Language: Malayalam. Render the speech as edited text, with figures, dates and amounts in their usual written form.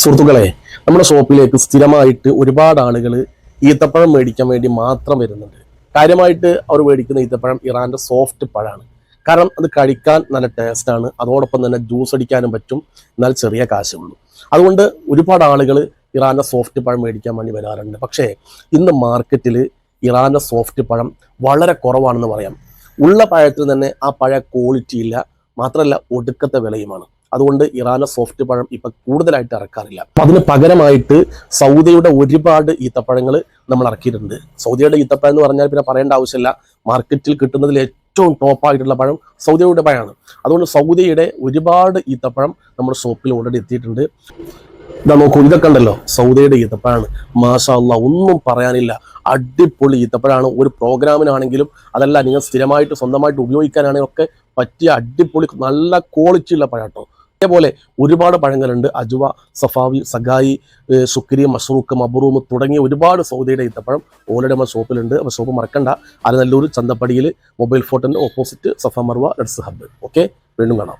സുഹൃത്തുക്കളെ, നമ്മുടെ ഷോപ്പിലേക്ക് സ്ഥിരമായിട്ട് ഒരുപാട് ആളുകൾ ഈത്തപ്പഴം മേടിക്കാൻ വേണ്ടി മാത്രം വരുന്നുണ്ട്. കാര്യമായിട്ട് അവർ മേടിക്കുന്ന ഈത്തപ്പഴം ഇറാൻ്റെ സോഫ്റ്റ് പഴമാണ്. കാരണം അത് കഴിക്കാൻ നല്ല ടേസ്റ്റാണ്, അതോടൊപ്പം തന്നെ ജ്യൂസ് അടിക്കാനും പറ്റും, എന്നാൽ ചെറിയ കാശേ ഉള്ളൂ. അതുകൊണ്ട് ഒരുപാട് ആളുകൾ ഇറാൻ്റെ സോഫ്റ്റ് പഴം മേടിക്കാൻ വേണ്ടി വരാറുണ്ട്. പക്ഷേ ഇന്ന് മാർക്കറ്റിൽ ഇറാൻ്റെ സോഫ്റ്റ് പഴം വളരെ കുറവാണെന്ന് പറയാം. ഉള്ള പഴത്തിൽ തന്നെ ആ പഴ ക്വാളിറ്റി ഇല്ല, മാത്രമല്ല ഒടുക്കത്തെ വിലയുമാണ്. അതുകൊണ്ട് ഇറാൻ്റെ സോഫ്റ്റ് പഴം ഇപ്പം കൂടുതലായിട്ട് ഇറക്കാറില്ല. അപ്പം അതിന് പകരമായിട്ട് സൗദിയുടെ ഒരുപാട് ഈത്തപ്പഴങ്ങൾ നമ്മൾ ഇറക്കിയിട്ടുണ്ട്. സൗദിയുടെ ഈത്തപ്പഴം എന്ന് പറഞ്ഞാൽ പിന്നെ പറയേണ്ട ആവശ്യമില്ല, മാർക്കറ്റിൽ കിട്ടുന്നതിൽ ഏറ്റവും ടോപ്പായിട്ടുള്ള പഴം സൗദിയുടെ പഴമാണ്. അതുകൊണ്ട് സൗദിയുടെ ഒരുപാട് ഈത്തപ്പഴം നമ്മുടെ ഷോപ്പിൽ ഓൾറെഡി എത്തിയിട്ടുണ്ട്. ഇതാ നോക്കൂ, ഇതൊക്കെ ഉണ്ടല്ലോ സൗദിയുടെ ഈത്തപ്പഴമാണ്. മാഷാ അല്ലാഹ്, ഒന്നും പറയാനില്ല, അടിപൊളി ഈത്തപ്പഴമാണ്. ഒരു പ്രോഗ്രാമിനാണെങ്കിലും അതല്ല നിങ്ങൾ സ്ഥിരമായിട്ട് സ്വന്തമായിട്ട് ഉപയോഗിക്കാനാണെങ്കിലും ഒക്കെ പറ്റിയ അടിപൊളി നല്ല ക്വാളിറ്റി ഉള്ള പഴട്ടോ. അതേപോലെ ഒരുപാട് പഴങ്ങളുണ്ട്. അജുവ, സഫാവി, സഗായി, സുക്രി, മഷ്റൂക്ക്, മബ്റൂം തുടങ്ങിയ ഒരുപാട് സൗദിയുടെ ഈത്തപ്പഴം ഓൾറെഡി നമ്മുടെ ഷോപ്പിലുണ്ട്. അപ്പോൾ ഷോപ്പ് മറക്കണ്ട, അരനല്ലൂർ ചന്തപ്പടിയിൽ മൊബൈൽ ഫോർട്ടിൻ്റെ ഓപ്പോസിറ്റ് സഫ മർവ റെഡ്സ് ഹബ്ബ്. ഓക്കെ, വീണ്ടും കാണാം.